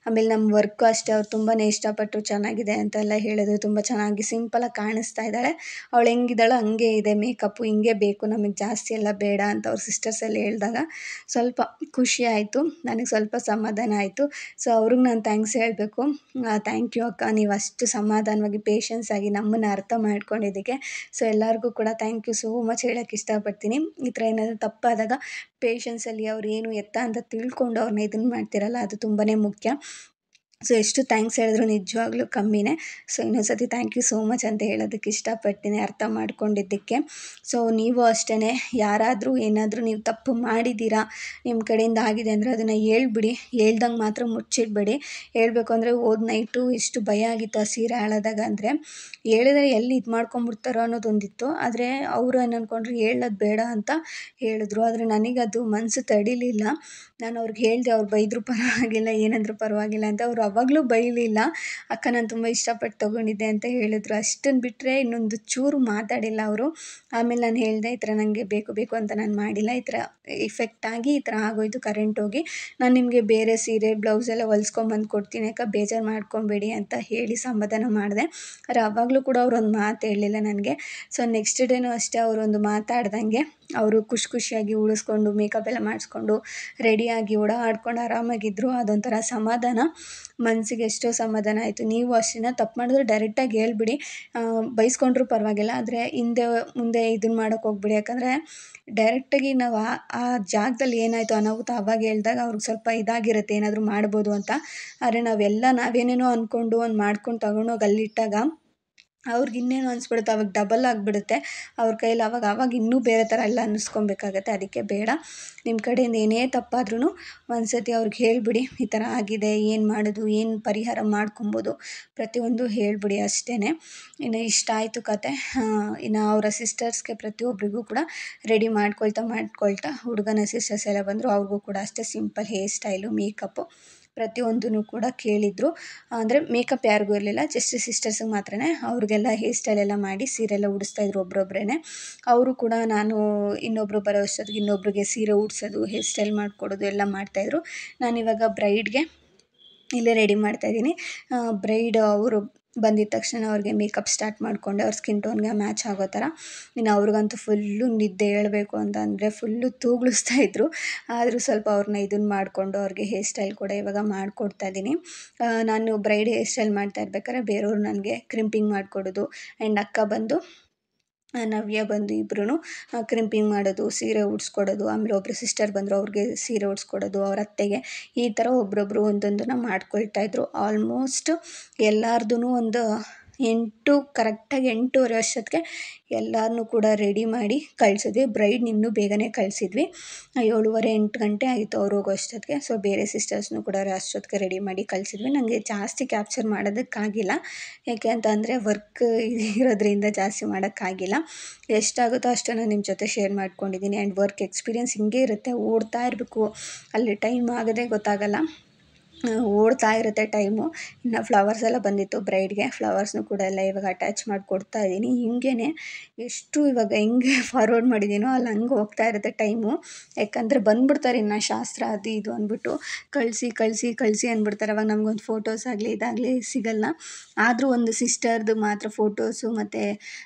ಆಮೇಲೆ ನಮ್ಮ ವರ್ಕು ಅಷ್ಟೇ ಅವ್ರು ತುಂಬಾ ಇಷ್ಟಪಟ್ಟು ಚೆನ್ನಾಗಿದೆ ಅಂತೆಲ್ಲ ಹೇಳಿದ್ರು. ತುಂಬ ಚೆನ್ನಾಗಿ ಸಿಂಪಲಾಗಿ ಕಾಣಿಸ್ತಾ ಇದ್ದಾಳೆ, ಅವಳು ಹೆಂಗಿದ್ದಾಳೋ ಹಂಗೆ ಇದೆ ಮೇಕಪ್ಪು, ಹಿಂಗೆ ಬೇಕು ನಮಗೆ ಜಾಸ್ತಿ ಎಲ್ಲ ಬೇಡ ಅಂತ ಅವ್ರ ಸಿಸ್ಟರ್ಸ್ ಎಲ್ಲ ಹೇಳಿದಾಗ ಸ್ವಲ್ಪ ಖುಷಿ ಆಯಿತು, ನನಗೆ ಸ್ವಲ್ಪ ಸಮಾಧಾನ ಆಯಿತು. ಸೊ ಅವ್ರಿಗೆ ನಾನು ಥ್ಯಾಂಕ್ಸ್ ಹೇಳಬೇಕು. ಥ್ಯಾಂಕ್ ಯು ಅಕ್ಕ, ನೀವು ಅಷ್ಟು ಸಮಾಧಾನವಾಗಿ ಪೇಷನ್ಸ್ ಆಗಿ ನಮ್ಮನ್ನು ಅರ್ಥ ಮಾಡ್ಕೊಂಡಿದ್ದಕ್ಕೆ. ಸೊ ಎಲ್ಲರಿಗೂ ಕೂಡ ಥ್ಯಾಂಕ್ ಯು ಸೋ ಮಚ್ ಹೇಳೋಕ್ಕೆ ಇಷ್ಟಪಡ್ತೀನಿ. ಈ ಥರ ಏನಾದರೂ ತಪ್ಪಾದಾಗ ಪೇಷನ್ಸಲ್ಲಿ ಅವ್ರು ಏನು ಎತ್ತ ಅಂತ ತಿಳ್ಕೊಂಡು ಅವ್ರನ್ನ ಇದನ್ನು ಮಾಡ್ತಿರಲ್ಲ, ಅದು ತುಂಬಾ ಮುಖ್ಯ. ಸೊ ಎಷ್ಟು ಥ್ಯಾಂಕ್ಸ್ ಹೇಳಿದ್ರು ನಿಜವಾಗ್ಲೂ ಕಮ್ಮಿನೇ. ಸೊ ಇನ್ನೊಂದು ಸತಿ ಥ್ಯಾಂಕ್ ಯು ಸೋ ಮಚ್ ಅಂತ ಹೇಳೋದಕ್ಕೆ ಇಷ್ಟಪಡ್ತೀನಿ ಅರ್ಥ ಮಾಡ್ಕೊಂಡಿದ್ದಕ್ಕೆ. ಸೊ ನೀವು ಅಷ್ಟೇ, ಯಾರಾದರೂ ಏನಾದರೂ ನೀವು ತಪ್ಪು ಮಾಡಿದ್ದೀರಾ, ನಿಮ್ಮ ಕಡೆಯಿಂದ ಆಗಿದೆ ಅಂದರೆ ಅದನ್ನು ಹೇಳ್ಬಿಡಿ, ಹೇಳ್ದಂಗೆ ಮಾತ್ರ ಮುಚ್ಚಿಡಬೇಡಿ. ಹೇಳ್ಬೇಕು ಅಂದರೆ ಹೋದ ನೈಟು ಎಷ್ಟು ಭಯ ಆಗಿತ್ತು ಆ ಸೀರೆ ಹಾಳಾದಾಗ ಅಂದರೆ, ಹೇಳಿದ್ರೆ ಎಲ್ಲಿ ಇದು ಮಾಡ್ಕೊಂಬಿಡ್ತಾರೋ ಅನ್ನೋದೊಂದಿತ್ತು. ಆದರೆ ಅವರು ಏನು ಅಂದ್ಕೊಂಡ್ರು, ಹೇಳೋದು ಬೇಡ ಅಂತ ಹೇಳಿದ್ರು. ಆದರೆ ನನಗದು ಮನಸ್ಸು ತಡಿಲಿಲ್ಲ. ನಾನು ಅವ್ರಿಗೆ ಹೇಳಿದೆ, ಅವ್ರು ಬೈದರೂ ಪರವಾಗಿಲ್ಲ, ಏನಂದರೂ ಪರವಾಗಿಲ್ಲ ಅಂತ. ಅವರು ಅವಾಗಲೂ ಬೈಲಿಲ್ಲ, ಅಕ್ಕ ನಾನು ತುಂಬ ಇಷ್ಟಪಟ್ಟು ತೊಗೊಂಡಿದ್ದೆ ಅಂತ ಹೇಳಿದ್ರು. ಅಷ್ಟನ್ನು ಬಿಟ್ಟರೆ ಇನ್ನೊಂದು ಚೂರು ಮಾತಾಡಿಲ್ಲ ಅವರು. ಆಮೇಲೆ ನಾನು ಹೇಳಿದೆ, ಈ ಥರ ನನಗೆ ಬೇಕು ಅಂತ ನಾನು ಮಾಡಿಲ್ಲ, ಈ ಥರ ಇಫೆಕ್ಟಾಗಿ ಈ ಥರ ಆಗೋಯ್ತು ಕರೆಂಟ್ ಹೋಗಿ, ನಾನು ನಿಮಗೆ ಬೇರೆ ಸೀರೆ ಬ್ಲೌಸ್ ಎಲ್ಲ ಹೊಲ್ಸ್ಕೊಂಬಂದು ಕೊಡ್ತೀನಿ ಅಕ್ಕ, ಬೇಜಾರು ಮಾಡ್ಕೊಬೇಡಿ ಅಂತ ಹೇಳಿ ಸಮಾಧಾನ ಮಾಡಿದೆ. ಆದರೆ ಆವಾಗಲೂ ಕೂಡ ಅವರೊಂದು ಮಾತು ಹೇಳಲಿಲ್ಲ ನನಗೆ. ಸೊ ನೆಕ್ಸ್ಟ್ ಡೇನೂ ಅಷ್ಟೇ ಅವರೊಂದು ಮಾತಾಡ್ದಂಗೆ ಅವರು ಖುಷಿಯಾಗಿ ಉಳಿಸ್ಕೊಂಡು ಮೇಕಪ್ ಎಲ್ಲ ಮಾಡಿಸ್ಕೊಂಡು ರೆಡಿಯಾಗಿ ಓಡಾಡ್ಕೊಂಡು ಆರಾಮಾಗಿದ್ದರು. ಅದೊಂಥರ ಸಮಾಧಾನ, ಮನಸ್ಸಿಗೆ ಎಷ್ಟೋ ಸಮಾಧಾನ ಆಯಿತು. ನೀವು ಅಷ್ಟೇ, ತಪ್ಪು ಮಾಡಿದ್ರೆ ಡೈರೆಕ್ಟಾಗಿ ಹೇಳ್ಬಿಡಿ, ಬೈಸ್ಕೊಂಡ್ರೂ ಪರವಾಗಿಲ್ಲ, ಆದರೆ ಹಿಂದೆ ಮುಂದೆ ಇದನ್ನು ಮಾಡೋಕ್ಕೆ ಹೋಗ್ಬಿಡಿ. ಯಾಕಂದರೆ ಡೈರೆಕ್ಟಾಗಿ ನಾವು ಆ ಜಾಗದಲ್ಲಿ ಏನಾಯಿತು ಅನಾಹುತ ಆವಾಗ ಹೇಳಿದಾಗ ಅವ್ರಿಗೆ ಸ್ವಲ್ಪ ಇದಾಗಿರುತ್ತೆ, ಏನಾದರೂ ಮಾಡ್ಬೋದು ಅಂತ. ಆದರೆ ನಾವೇನೇನೋ ಅಂದ್ಕೊಂಡು ಒಂದು ಮಾಡ್ಕೊಂಡು ತಗೊಂಡೋಗಿ ಅಲ್ಲಿಟ್ಟಾಗ ಅವ್ರಿಗೆ ಇನ್ನೇನು ಅನಿಸ್ಬಿಡುತ್ತೆ, ಅವಾಗ ಡಬಲ್ ಆಗಿಬಿಡುತ್ತೆ ಅವ್ರ ಕೈಯಲ್ಲಿ. ಆವಾಗ ಇನ್ನೂ ಬೇರೆ ಥರ ಎಲ್ಲ ಅನ್ನಿಸ್ಕೊಬೇಕಾಗತ್ತೆ. ಅದಕ್ಕೆ ಬೇಡ, ನಿಮ್ಮ ಕಡೆಯಿಂದ ಏನೇ ತಪ್ಪಾದ್ರೂ ಒಂದು ಸತಿ ಅವ್ರಿಗೆ ಹೇಳಿಬಿಡಿ, ಈ ಥರ ಆಗಿದೆ, ಏನು ಮಾಡೋದು, ಏನು ಪರಿಹಾರ ಮಾಡ್ಕೊಬೋದು, ಪ್ರತಿಯೊಂದು ಹೇಳಿಬಿಡಿ ಅಷ್ಟೇ. ಇನ್ನು ಇಷ್ಟ ಆಯಿತು ಕತೆ. ಇನ್ನು ಅವರ ಸಿಸ್ಟರ್ಸ್ಗೆ ಪ್ರತಿಯೊಬ್ಬರಿಗೂ ಕೂಡ ರೆಡಿ ಮಾಡ್ಕೊಳ್ತಾ ಹುಡುಗನ ಸಿಸ್ಟರ್ಸ್ ಎಲ್ಲ ಬಂದರು. ಅವ್ರಿಗೂ ಕೂಡ ಅಷ್ಟೇ ಸಿಂಪಲ್ ಹೇರ್ ಸ್ಟೈಲು, ಮೇಕಪ್ಪು ಪ್ರತಿಯೊಂದೂ ಕೂಡ ಕೇಳಿದರು. ಅಂದರೆ ಮೇಕಪ್ ಯಾರಿಗೂ ಇರಲಿಲ್ಲ, ಜಸ್ಟ್ ಸಿಸ್ಟರ್ಸಿಗೆ ಮಾತ್ರ. ಅವ್ರಿಗೆಲ್ಲ ಹೇರ್ ಸ್ಟೈಲ್ ಎಲ್ಲ ಮಾಡಿ ಸೀರೆಲ್ಲ ಉಡಿಸ್ತಾಯಿದ್ರು ಒಬ್ಬೊಬ್ಬರೇ. ಅವರು ಕೂಡ ನಾನು ಇನ್ನೊಬ್ಬರು ಬರೋ ಅಷ್ಟೊತ್ತಿಗೆ ಇನ್ನೊಬ್ರಿಗೆ ಸೀರೆ ಉಡಿಸೋದು, ಹೇರ್ ಸ್ಟೈಲ್ ಮಾಡಿಕೊಡೋದು ಎಲ್ಲ ಮಾಡ್ತಾಯಿದ್ರು. ನಾನಿವಾಗ ಬ್ರೈಡ್ಗೆ ಇಲ್ಲೇ ರೆಡಿ ಮಾಡ್ತಾಯಿದ್ದೀನಿ. ಬ್ರೈಡ್ ಅವರು ಬಂದಿದ್ದ ತಕ್ಷಣ ಅವ್ರಿಗೆ ಮೇಕಪ್ ಸ್ಟಾರ್ಟ್ ಮಾಡಿಕೊಂಡೆ, ಅವ್ರ ಸ್ಕಿನ್ ಟೋನ್ಗೆ ಮ್ಯಾಚ್ ಆಗೋ ಥರ. ಇನ್ನು ಅವ್ರಿಗಂತೂ ಫುಲ್ಲು ನಿದ್ದೆ ಹೇಳಬೇಕು ಅಂತ ಅಂದರೆ ಫುಲ್ಲು ತೂಗಿಸ್ತಾಯಿದ್ರು. ಆದರೂ ಸ್ವಲ್ಪ ಅವ್ರನ್ನ ಇದನ್ನು ಮಾಡಿಕೊಂಡು ಅವ್ರಿಗೆ ಹೇರ್ ಸ್ಟೈಲ್ ಕೂಡ ಇವಾಗ ಮಾಡಿಕೊಡ್ತಾಯಿದ್ದೀನಿ. ನಾನು ಬ್ರೈಡ್ ಹೇರ್ ಸ್ಟೈಲ್ ಮಾಡ್ತಾ ಇರ್ಬೇಕಾದ್ರೆ ಬೇರೆಯವ್ರು ನನಗೆ ಕ್ರಿಂಪಿಂಗ್ ಮಾಡಿಕೊಡೋದು, ಆ್ಯಂಡ್ ಅಕ್ಕ ಬಂದು ನವ್ಯ ಬಂದು ಇಬ್ಬರೂ ಕ್ರಿಂಪಿಂಗ್ ಮಾಡೋದು, ಸೀರೆ ಉಡಿಸ್ಕೊಡೋದು. ಆಮೇಲೆ ಒಬ್ಬರು ಸಿಸ್ಟರ್ ಬಂದರು, ಅವ್ರಿಗೆ ಸೀರೆ ಉಡಿಸ್ಕೊಡೋದು, ಅವ್ರ ಅತ್ತೆಗೆ, ಈ ಥರ ಒಬ್ಬೊಬ್ಬರು ಒಂದೊಂದನ್ನು ಮಾಡ್ಕೊಳ್ತಾಯಿದ್ರು. ಆಲ್ಮೋಸ್ಟ್ ಎಲ್ಲಾರ್ದು ಒಂದು ಕರೆಕ್ಟಾಗಿ 8:30 ಅಷ್ಟೊತ್ತಿಗೆ ಎಲ್ಲರನ್ನೂ ಕೂಡ ರೆಡಿ ಮಾಡಿ ಕಳಿಸಿದ್ವಿ. ಬ್ರೈಡ್ನ ಇನ್ನೂ ಬೇಗನೆ ಕಳಿಸಿದ್ವಿ, 7:30 8 ಗಂಟೆ ಆಯಿತು ಅವ್ರು ಹೋಗೋ ಅಷ್ಟೊತ್ತಿಗೆ. ಸೊ ಬೇರೆ ಸಿಸ್ಟರ್ಸ್ನೂ ಕೂಡ ಅಷ್ಟೊತ್ತಿಗೆ ರೆಡಿ ಮಾಡಿ ಕಳಿಸಿದ್ವಿ. ನನಗೆ ಜಾಸ್ತಿ ಕ್ಯಾಪ್ಚರ್ ಮಾಡೋದಕ್ಕಾಗಿಲ್ಲ, ಯಾಕೆ ಅಂತ ಅಂದರೆ ವರ್ಕ್ ಇರೋದ್ರಿಂದ ಜಾಸ್ತಿ ಮಾಡೋಕ್ಕಾಗಿಲ್ಲ. ಎಷ್ಟಾಗುತ್ತೋ ಅಷ್ಟನ್ನು ನಿಮ್ಮ ಜೊತೆ ಶೇರ್ ಮಾಡ್ಕೊಂಡಿದ್ದೀನಿ. ಆ್ಯಂಡ್ ವರ್ಕ್ ಎಕ್ಸ್ಪೀರಿಯೆನ್ಸ್ ಹಿಂಗೆ ಇರುತ್ತೆ, ಓಡ್ತಾ ಇರಬೇಕು, ಅಲ್ಲಿ ಟೈಮ್ ಆಗೋದೇ ಗೊತ್ತಾಗಲ್ಲ, ಓಡ್ತಾ ಇರುತ್ತೆ ಟೈಮು. ಇನ್ನು ಫ್ಲವರ್ಸ್ ಎಲ್ಲ ಬಂದಿತ್ತು ಬ್ರೈಡ್ಗೆ, ಫ್ಲವರ್ಸ್ನೂ ಕೂಡ ಎಲ್ಲ ಇವಾಗ ಅಟ್ಯಾಚ್ ಮಾಡಿ ಕೊಡ್ತಾ ಇದ್ದೀನಿ. ಹಿಂಗೇ ಎಷ್ಟು ಇವಾಗ ಹೆಂಗೆ ಫಾರ್ವರ್ಡ್ ಮಾಡಿದ್ದೀನೋ ಅಲ್ಲಿ ಹಂಗೆ ಹೋಗ್ತಾ ಇರುತ್ತೆ ಟೈಮು. ಯಾಕಂದರೆ ಬಂದುಬಿಡ್ತಾರೆ ಇನ್ನು ಶಾಸ್ತ್ರ ಅದು ಇದು ಅಂದ್ಬಿಟ್ಟು ಕಳಿಸಿ ಅಂದ್ಬಿಡ್ತಾರೆ. ಅವಾಗ ನಮಗೊಂದು ಫೋಟೋಸ್ ಆಗಲಿ ಇದಾಗಲಿ ಸಿಗಲ್ಲ. ಆದರೂ ಒಂದು ಸಿಸ್ಟರ್ದು ಮಾತ್ರ ಫೋಟೋಸು ಮತ್ತು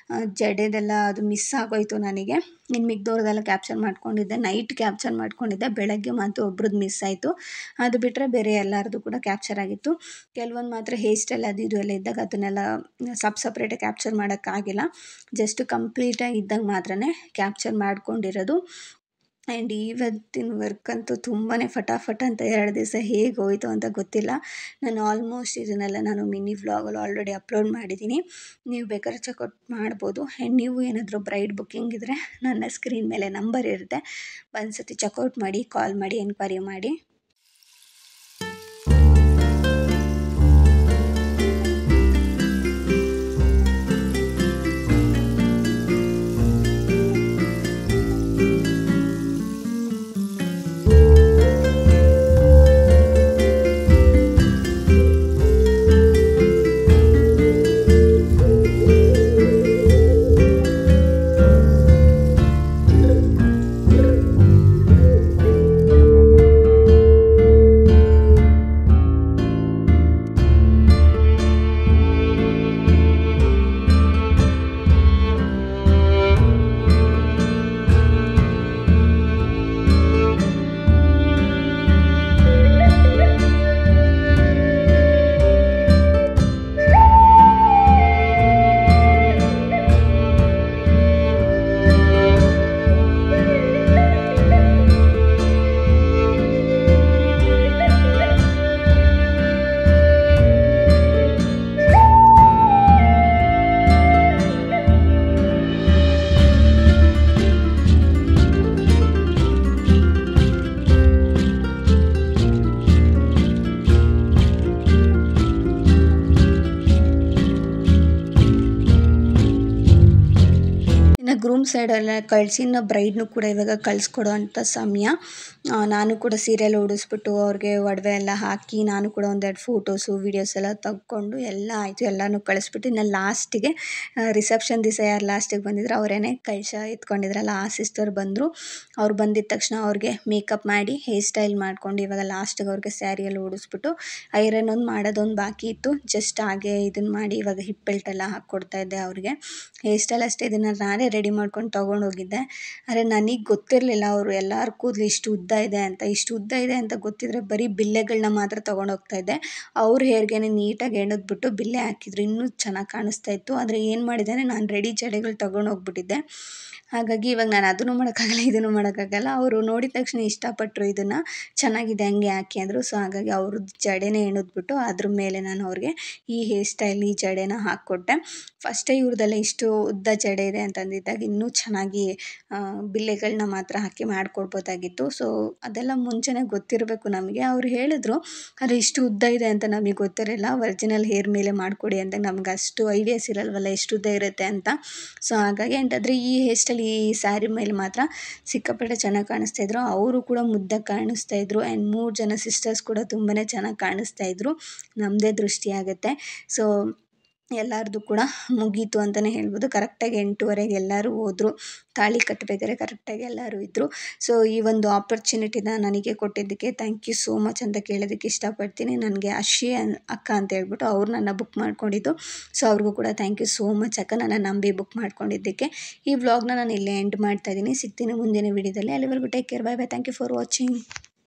ಜಡೆದೆಲ್ಲ ಅದು ಮಿಸ್ ಆಗೋಯಿತು ನನಗೆ. ಇನ್ನು ಮಿಕ್ದವ್ರದ್ದೆಲ್ಲ ಕ್ಯಾಪ್ಚರ್ ಮಾಡ್ಕೊಂಡಿದ್ದೆ, ನೈಟ್ ಕ್ಯಾಪ್ಚರ್ ಮಾಡ್ಕೊಂಡಿದ್ದೆ, ಬೆಳಗ್ಗೆ ಮಾತ್ರ ಒಬ್ರದ್ದು ಮಿಸ್ ಆಯಿತು. ಅದು ಬಿಟ್ಟರೆ ಬೇರೆ ಎಲ್ಲರದ್ದು ಕೂಡ ಕ್ಯಾಪ್ಚರ್ ಆಗಿತ್ತು. ಕೆಲವೊಂದು ಮಾತ್ರ ಹೇರ್ ಸ್ಟೈಲ್ ಅದು ಇದು ಎಲ್ಲ ಇದ್ದಾಗ ಅದನ್ನೆಲ್ಲ ಸಪ್ರೇಟಾಗಿ ಕ್ಯಾಪ್ಚರ್ ಮಾಡೋಕ್ಕಾಗಿಲ್ಲ. ಜಸ್ಟ್ ಕಂಪ್ಲೀಟಾಗಿ ಇದ್ದಾಗ ಮಾತ್ರ ಕ್ಯಾಪ್ಚರ್ ಮಾಡ್ಕೊಂಡಿರೋದು. ಆ್ಯಂಡ್ ಇವತ್ತಿನ ವರ್ಕ್ ಅಂತೂ ತುಂಬಾ ಫಟಾಫಟ್ ಅಂತ 2 ದಿವಸ ಹೇಗೆ ಹೋಯಿತು ಅಂತ ಗೊತ್ತಿಲ್ಲ. ನಾನು ಆಲ್ಮೋಸ್ಟ್ ಇದನ್ನೆಲ್ಲ ಮಿನಿ ವ್ಲಾಗಲ್ಲಿ ಆಲ್ರೆಡಿ ಅಪ್ಲೋಡ್ ಮಾಡಿದ್ದೀನಿ, ನೀವು ಬೇಕಾದ್ರೆ ಚೆಕ್ಔಟ್ ಮಾಡ್ಬೋದು. ಆ್ಯಂಡ್ ನೀವು ಏನಾದರೂ ಬ್ರೈಡ್ ಬುಕ್ಕಿಂಗ್ ಇದ್ದರೆ ನನ್ನ ಸ್ಕ್ರೀನ್ ಮೇಲೆ ನಂಬರ್ ಇರುತ್ತೆ, ಒಂದು ಸತಿ ಚೆಕ್ಔಟ್ ಮಾಡಿ, ಕಾಲ್ ಮಾಡಿ, ಎನ್ಕ್ವೈರಿ ಮಾಡಿ. ಗ್ರೂಮ್ ಸೈಡೆಲ್ಲ ಕಳಿಸಿ ಇನ್ನು ಬ್ರೈಡ್ನು ಕೂಡ ಇವಾಗ ಕಳಿಸ್ಕೊಡೋ ಅಂಥ ಸಮಯ. ನಾನು ಕೂಡ ಸೀರೆಲ್ಲ ಉಡಿಸ್ಬಿಟ್ಟು ಅವ್ರಿಗೆ ಒಡವೆ ಎಲ್ಲ ಹಾಕಿ ನಾನು ಕೂಡ ಒಂದೆರಡು ಫೋಟೋಸು ವೀಡಿಯೋಸ್ ಎಲ್ಲ ತೆಗ್ಕೊಂಡು ಎಲ್ಲ ಆಯಿತು. ಎಲ್ಲನೂ ಕಳಿಸ್ಬಿಟ್ಟು ಇನ್ನು ಲಾಸ್ಟಿಗೆ ರಿಸೆಪ್ಷನ್ ದಿವಸ ಯಾರು ಲಾಸ್ಟಿಗೆ ಬಂದಿದ್ರು ಅವರೇನೆ ಕಳಶ ಎತ್ಕೊಂಡಿದ್ರಲ್ಲ ಆ ಸಿಸ್ಟರ್ ಬಂದರು. ಅವ್ರು ಬಂದಿದ್ದ ತಕ್ಷಣ ಅವ್ರಿಗೆ ಮೇಕಪ್ ಮಾಡಿ ಹೇರ್ ಸ್ಟೈಲ್ ಮಾಡ್ಕೊಂಡು ಇವಾಗ ಲಾಸ್ಟಿಗೆ ಅವ್ರಿಗೆ ಸ್ಯಾರಿಯೆಲ್ಲ ಉಡಿಸ್ಬಿಟ್ಟು ಐರನ್ ಒಂದು ಮಾಡೋದೊಂದು ಬಾಕಿ ಇತ್ತು. ಜಸ್ಟ್ ಹಾಗೆ ಇದನ್ನು ಮಾಡಿ ಇವಾಗ ಹಿಪ್ ಬೆಲ್ಟ್ ಎಲ್ಲ ಹಾಕ್ಕೊಡ್ತಾ ಇದ್ದೆ ಅವ್ರಿಗೆ. ಹೇರ್ ಸ್ಟೈಲ್ ಅಷ್ಟೇ, ಇದನ್ನು ನಾನೇ ರೆಡಿ ಮಾಡ್ಕೊಂಡು ತೊಗೊಂಡೋಗಿದ್ದೆ. ಆದರೆ ನನಗೆ ಗೊತ್ತಿರಲಿಲ್ಲ ಅವರು ಎಲ್ಲರ ಕೂದಲು ಇಷ್ಟು ಉದ್ದ ಇದೆ ಅಂತ. ಇಷ್ಟು ಉದ್ದ ಇದೆ ಅಂತ ಗೊತ್ತಿದ್ರೆ ಬರೀ ಬಿಲ್ಲೆಗಳನ್ನ ಮಾತ್ರ ತೊಗೊಂಡೋಗ್ತಾ ಇದ್ದೆ. ಅವ್ರ ಹೇರ್ಗೆನೆ ನೀಟಾಗಿ ಎಣೆದ್ಬಿಟ್ಟು ಬಿಲ್ಲೆ ಹಾಕಿದ್ರು, ಇನ್ನೂ ಚೆನ್ನಾಗಿ ಕಾಣಿಸ್ತಾ ಇತ್ತು. ಆದರೆ ಏನು ಮಾಡಿದ್ದೇನೆ, ನಾನು ರೆಡಿ ಜಡೆಗಳು ತೊಗೊಂಡೋಗ್ಬಿಟ್ಟಿದ್ದೆ. ಹಾಗಾಗಿ ಇವಾಗ ನಾನು ಅದನ್ನು ಮಾಡೋಕ್ಕಾಗಲ್ಲ ಇದನ್ನು ಮಾಡೋಕ್ಕಾಗಲ್ಲ. ಅವರು ನೋಡಿದ ತಕ್ಷಣ ಇಷ್ಟಪಟ್ಟರು, ಇದನ್ನು ಚೆನ್ನಾಗಿದೆ ಹಂಗೆ ಹಾಕಿ ಅಂದರು. ಸೊ ಹಾಗಾಗಿ ಅವ್ರದ್ದು ಜಡೆನೇ ಎಣೆದ್ಬಿಟ್ಟು ಅದ್ರ ಮೇಲೆ ನಾನು ಅವ್ರಿಗೆ ಈ ಹೇರ್ ಸ್ಟೈಲ್ ಈ ಜಡೆನ ಹಾಕ್ಕೊಟ್ಟೆ. ಫಸ್ಟೇ ಇವ್ರದ್ದೆಲ್ಲ ಇಷ್ಟು ಉದ್ದ ಜಡೆ ಇದೆ ಅಂತಂದಿದ್ದಾಗ ಇನ್ನೂ ಚೆನ್ನಾಗಿ ಬಿಲ್ಲೆಗಳನ್ನ ಮಾತ್ರ ಹಾಕಿ ಮಾಡಿಕೊಡ್ಬೋದಾಗಿತ್ತು. ಸೊ ಅದೆಲ್ಲ ಮುಂಚೆನೇ ಗೊತ್ತಿರಬೇಕು ನಮಗೆ. ಅವ್ರು ಹೇಳಿದ್ರು, ಆದರೆ ಇಷ್ಟು ಉದ್ದ ಇದೆ ಅಂತ ನಮಗೆ ಗೊತ್ತಿರಲಿಲ್ಲ. ಒರಿಜಿನಲ್ ಹೇರ್ ಮೇಲೆ ಮಾಡಿಕೊಡಿ ಅಂತ ನಮ್ಗೆ ಅಷ್ಟು ಐಡಿಯಾಸ್ ಇರಲ್ವಲ್ಲ ಎಷ್ಟು ಉದ್ದ ಇರುತ್ತೆ ಅಂತ. ಸೊ ಹಾಗಾಗಿ ಅಂತಾದರೆ ಈ ಹೇರ್ ಸ್ಟೈಲ್ ಈ ಸ್ಯಾರಿ ಮೇಲೆ ಮಾತ್ರ ಸಿಕ್ಕಾಪಟ್ಟೆ ಚೆನ್ನಾಗಿ ಕಾಣಿಸ್ತಾಯಿದ್ರು. ಅವರು ಕೂಡ ಮುದ್ದಾಗಿ ಕಾಣಿಸ್ತಾಯಿದ್ರು. ಆ್ಯಂಡ್ 3 ಜನ ಸಿಸ್ಟರ್ಸ್ ಕೂಡ ತುಂಬಾ ಚೆನ್ನಾಗಿ ಕಾಣಿಸ್ತಾಯಿದ್ರು. ನಮ್ಮದೇ ದೃಷ್ಟಿ ಆಗುತ್ತೆ. ಸೊ ಎಲ್ಲರದ್ದು ಕೂಡ ಮುಗೀತು ಅಂತಲೇ ಹೇಳ್ಬೋದು. ಕರೆಕ್ಟಾಗಿ 8:15ಗೆ ಎಲ್ಲರೂ ಹೋದರು. ತಾಳಿ ಕಟ್ಟಬೇಕಾದ್ರೆ ಕರೆಕ್ಟಾಗಿ ಎಲ್ಲರೂ ಇದ್ದರು. ಸೊ ಈ ಒಂದು ಆಪರ್ಚುನಿಟಿನ ನನಗೆ ಕೊಟ್ಟಿದ್ದಕ್ಕೆ ಥ್ಯಾಂಕ್ ಯು ಸೋ ಮಚ್ ಅಂತ ಕೇಳೋದಕ್ಕೆ ಇಷ್ಟಪಡ್ತೀನಿ. ನನಗೆ ಅಶ್ವಿ ಅಕ್ಕ ಅಂತ ಹೇಳ್ಬಿಟ್ಟು ಅವ್ರು ನನ್ನ ಬುಕ್ ಮಾಡ್ಕೊಂಡಿದ್ದು. ಸೊ ಅವ್ರಿಗೂ ಕೂಡ ಥ್ಯಾಂಕ್ ಯು ಸೋ ಮಚ್ ಅಕ್ಕ, ನನ್ನ ನಂಬಿ ಬುಕ್ ಮಾಡ್ಕೊಂಡಿದ್ದಕ್ಕೆ. ಈ ವ್ಲಾಗ್ನ ನಾನು ಇಲ್ಲೇ ಎಂಡ್ ಮಾಡ್ತಾಯಿದ್ದೀನಿ. ಸಿಗ್ತೀನಿ ಮುಂದಿನ ವೀಡಿಯೋದಲ್ಲಿ. ಅಲ್ಲಿವರೆಗೂ take care, bye bye. Thank you for watching.